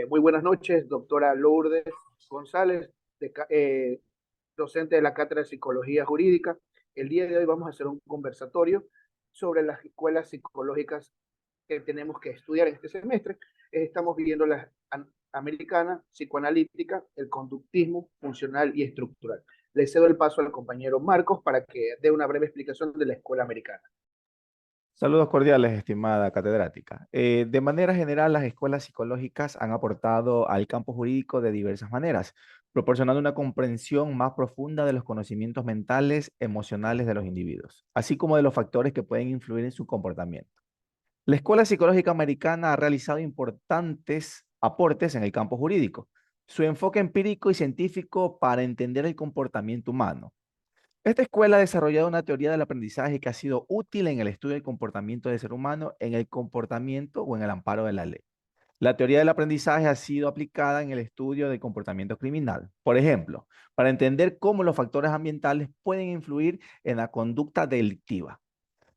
Muy buenas noches, doctora Lourdes González, docente de la Cátedra de Psicología Jurídica. El día de hoy vamos a hacer un conversatorio sobre las escuelas psicológicas que tenemos que estudiar en este semestre. Estamos viviendo la americana, psicoanalítica, el conductismo funcional y estructural. Le cedo el paso al compañero Marcos para que dé una breve explicación de la escuela americana. Saludos cordiales, estimada catedrática. De manera general, las escuelas psicológicas han aportado al campo jurídico de diversas maneras, proporcionando una comprensión más profunda de los conocimientos mentales, emocionales de los individuos, así como de los factores que pueden influir en su comportamiento. La Escuela Psicológica Americana ha realizado importantes aportes en el campo jurídico. Su enfoque empírico y científico para entender el comportamiento humano. Esta escuela ha desarrollado una teoría del aprendizaje que ha sido útil en el estudio del comportamiento del ser humano, en el comportamiento o en el amparo de la ley. La teoría del aprendizaje ha sido aplicada en el estudio del comportamiento criminal. Por ejemplo, para entender cómo los factores ambientales pueden influir en la conducta delictiva.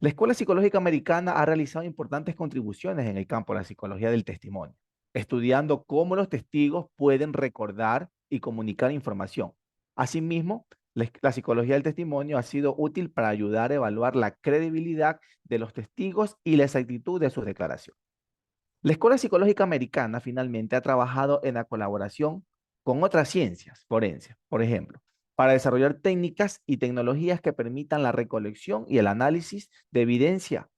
La Escuela Psicológica Americana ha realizado importantes contribuciones en el campo de la psicología del testimonio, estudiando cómo los testigos pueden recordar y comunicar información. Asimismo, la psicología del testimonio ha sido útil para ayudar a evaluar la credibilidad de los testigos y la exactitud de sus declaraciones. La Escuela Psicológica Americana finalmente ha trabajado en la colaboración con otras ciencias forenses, por ejemplo, para desarrollar técnicas y tecnologías que permitan la recolección y el análisis de evidencia.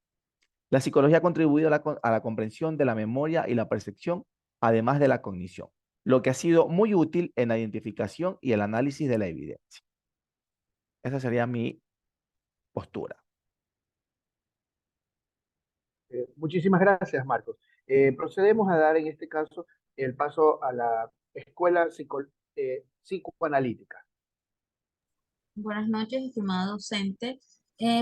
La psicología ha contribuido a la comprensión de la memoria y la percepción, además de la cognición, lo que ha sido muy útil en la identificación y el análisis de la evidencia. Esa sería mi postura. Muchísimas gracias, Marcos. Procedemos a dar en este caso el paso a la escuela psicoanalítica. Buenas noches, estimado docente.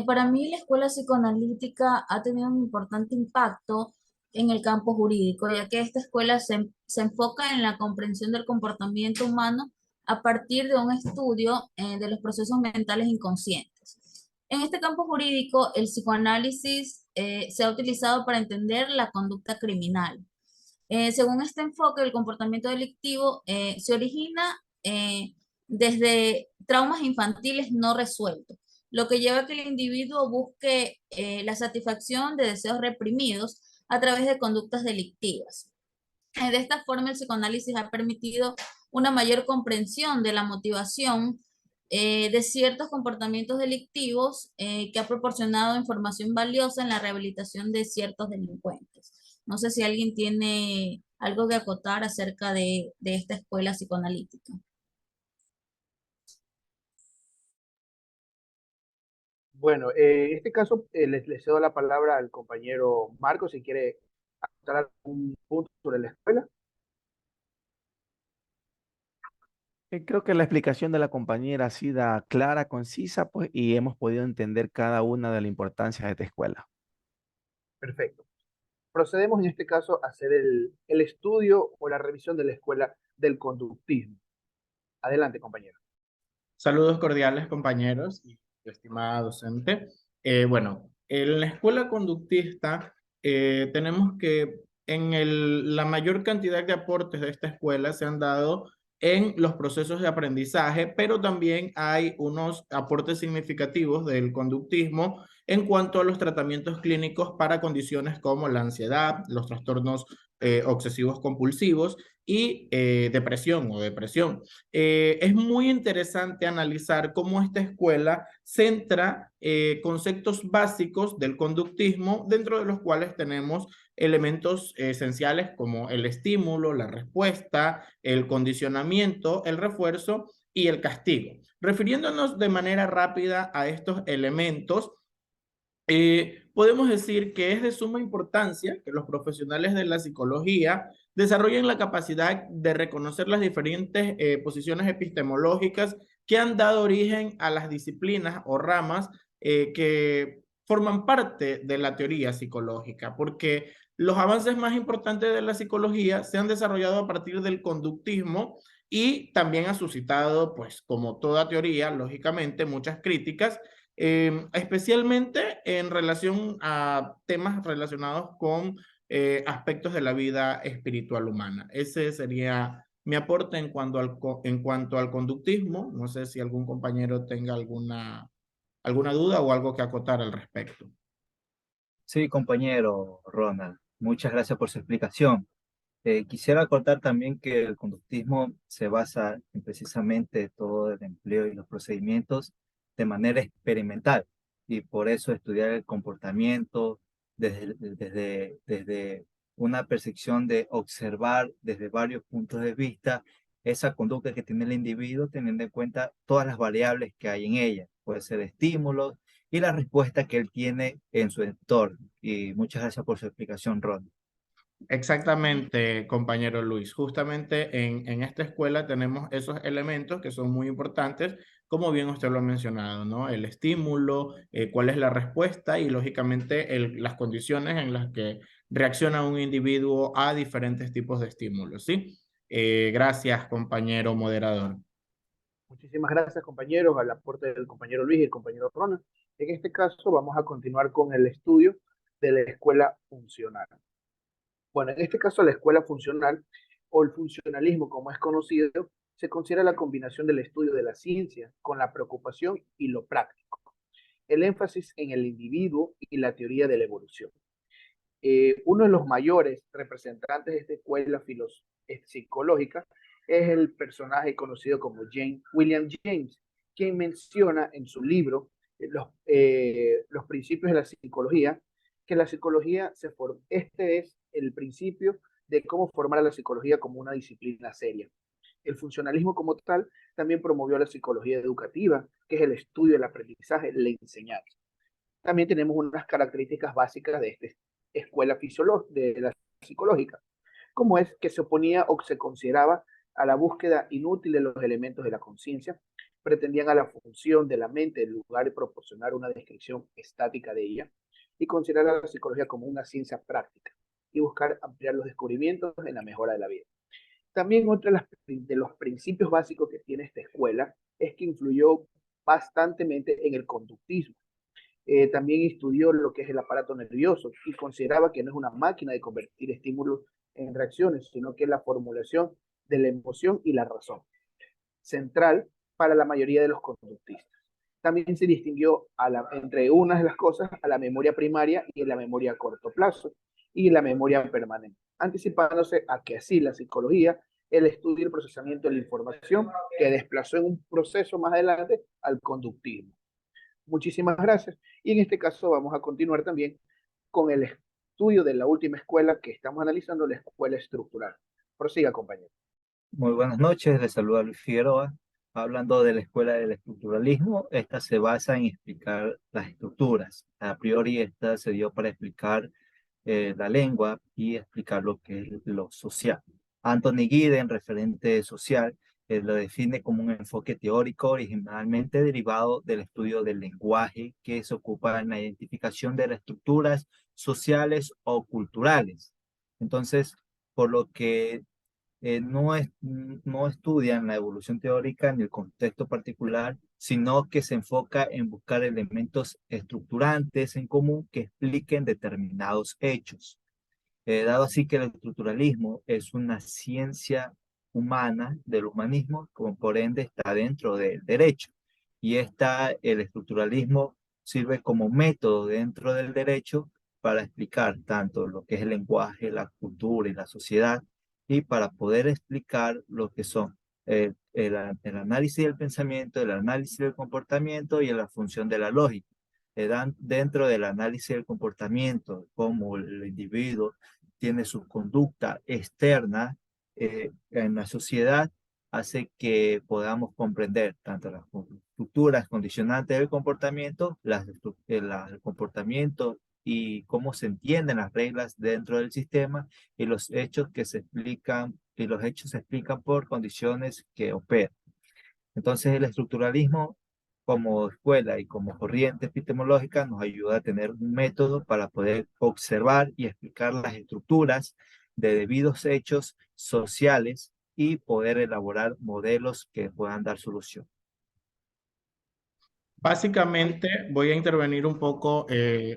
Para mí, la escuela psicoanalítica ha tenido un importante impacto en el campo jurídico, ya que esta escuela se enfoca en la comprensión del comportamiento humano a partir de un estudio de los procesos mentales inconscientes. En este campo jurídico, el psicoanálisis se ha utilizado para entender la conducta criminal. Según este enfoque, el comportamiento delictivo se origina desde traumas infantiles no resueltos, lo que lleva a que el individuo busque la satisfacción de deseos reprimidos a través de conductas delictivas. De esta forma, el psicoanálisis ha permitido una mayor comprensión de la motivación de ciertos comportamientos delictivos que ha proporcionado información valiosa en la rehabilitación de ciertos delincuentes. No sé si alguien tiene algo que acotar acerca de esta escuela psicoanalítica. Bueno, en este caso le cedo la palabra al compañero Marcos si quiere dar algún punto sobre la escuela. Creo que la explicación de la compañera ha sido clara, concisa, pues, y hemos podido entender cada una de la importancia de esta escuela. Perfecto. Procedemos en este caso a hacer el estudio o la revisión de la escuela del conductismo. Adelante, compañero. Saludos cordiales, compañeros y estimada docente. Bueno, en la escuela conductista tenemos que la mayor cantidad de aportes de esta escuela se han dado en los procesos de aprendizaje, pero también hay unos aportes significativos del conductismo en cuanto a los tratamientos clínicos para condiciones como la ansiedad, los trastornos obsesivos compulsivos y depresión o depresión. Es muy interesante analizar cómo esta escuela centra conceptos básicos del conductismo, dentro de los cuales tenemos elementos esenciales como el estímulo, la respuesta, el condicionamiento, el refuerzo y el castigo. Refiriéndonos de manera rápida a estos elementos, podemos decir que es de suma importancia que los profesionales de la psicología desarrollen la capacidad de reconocer las diferentes posiciones epistemológicas que han dado origen a las disciplinas o ramas que forman parte de la teoría psicológica, porque los avances más importantes de la psicología se han desarrollado a partir del conductismo y también ha suscitado, pues como toda teoría, lógicamente, muchas críticas, especialmente en relación a temas relacionados con aspectos de la vida espiritual humana. Ese sería mi aporte en cuanto al conductismo. No sé si algún compañero tenga alguna duda o algo que acotar al respecto. Sí, compañero Ronald, muchas gracias por su explicación. Quisiera acotar también que el conductismo se basa en precisamente todo el empleo y los procedimientos de manera experimental y por eso estudiar el comportamiento desde una percepción de observar desde varios puntos de vista esa conducta que tiene el individuo teniendo en cuenta todas las variables que hay en ella, puede ser estímulos y la respuesta que él tiene en su entorno. Y muchas gracias por su explicación, Ron. Exactamente, compañero Luis. Justamente en esta escuela tenemos esos elementos que son muy importantes, como bien usted lo ha mencionado, ¿no? El estímulo, cuál es la respuesta y lógicamente las condiciones en las que reacciona un individuo a diferentes tipos de estímulos, ¿sí? Gracias, compañero moderador. Muchísimas gracias, compañeros, al aporte del compañero Luis y el compañero Ronald. En este caso, vamos a continuar con el estudio de la escuela funcional. Bueno, en este caso, la escuela funcional o el funcionalismo, como es conocido, se considera la combinación del estudio de la ciencia con la preocupación y lo práctico. El énfasis en el individuo y la teoría de la evolución. Uno de los mayores representantes de esta escuela psicológica es el personaje conocido como William James, quien menciona en su libro los principios de la psicología, que la psicología este es el principio de cómo formar a la psicología como una disciplina seria. El funcionalismo como tal también promovió la psicología educativa, que es el estudio del aprendizaje, la enseñanza. También tenemos unas características básicas de esta escuela de la psicológica, como es que se oponía o se consideraba a la búsqueda inútil de los elementos de la conciencia, pretendían a la función de la mente en lugar de proporcionar una descripción estática de ella, y considerar a la psicología como una ciencia práctica y buscar ampliar los descubrimientos en la mejora de la vida. También otro de los principios básicos que tiene esta escuela es que influyó bastantemente en el conductismo. También estudió lo que es el aparato nervioso y consideraba que no es una máquina de convertir estímulos en reacciones, sino que es la formulación de la emoción y la razón, central para la mayoría de los conductistas. También se distinguió entre unas de las cosas a la memoria primaria y la memoria a corto plazo y la memoria permanente, anticipándose a que así la psicología, el estudio y el procesamiento de la información que desplazó en un proceso más adelante al conductismo. Muchísimas gracias. Y en este caso vamos a continuar también con el estudio de la última escuela que estamos analizando, la escuela estructural. Prosiga, compañero. Muy buenas noches, les saluda Luis Figueroa. Hablando de la escuela del estructuralismo, esta se basa en explicar las estructuras. A priori, esta se dio para explicar la lengua y explicar lo que es lo social. Anthony Giddens, referente social, lo define como un enfoque teórico originalmente derivado del estudio del lenguaje que se ocupa en la identificación de las estructuras sociales o culturales. Entonces, por lo que no estudian la evolución teórica ni el contexto particular, sino que se enfoca en buscar elementos estructurantes en común que expliquen determinados hechos. Dado así que el estructuralismo es una ciencia humana del humanismo, como por ende está dentro del derecho. Y el estructuralismo sirve como método dentro del derecho para explicar tanto lo que es el lenguaje, la cultura y la sociedad, y para poder explicar lo que son el análisis del pensamiento, el análisis del comportamiento y la función de la lógica. Dentro del análisis del comportamiento, cómo el individuo tiene su conducta externa en la sociedad, hace que podamos comprender tanto las estructuras condicionantes del comportamiento, el comportamiento y cómo se entienden las reglas dentro del sistema y los hechos que se explican, y los hechos se explican por condiciones que operan. Entonces el estructuralismo como escuela y como corriente epistemológica nos ayuda a tener un método para poder observar y explicar las estructuras de debidos hechos sociales y poder elaborar modelos que puedan dar solución. Básicamente voy a intervenir un poco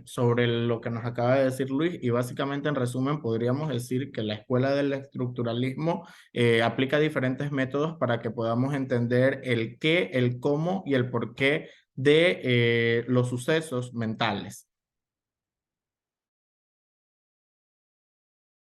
sobre lo que nos acaba de decir Luis y básicamente en resumen podríamos decir que la escuela del estructuralismo aplica diferentes métodos para que podamos entender el qué, el cómo y el por qué de los sucesos mentales.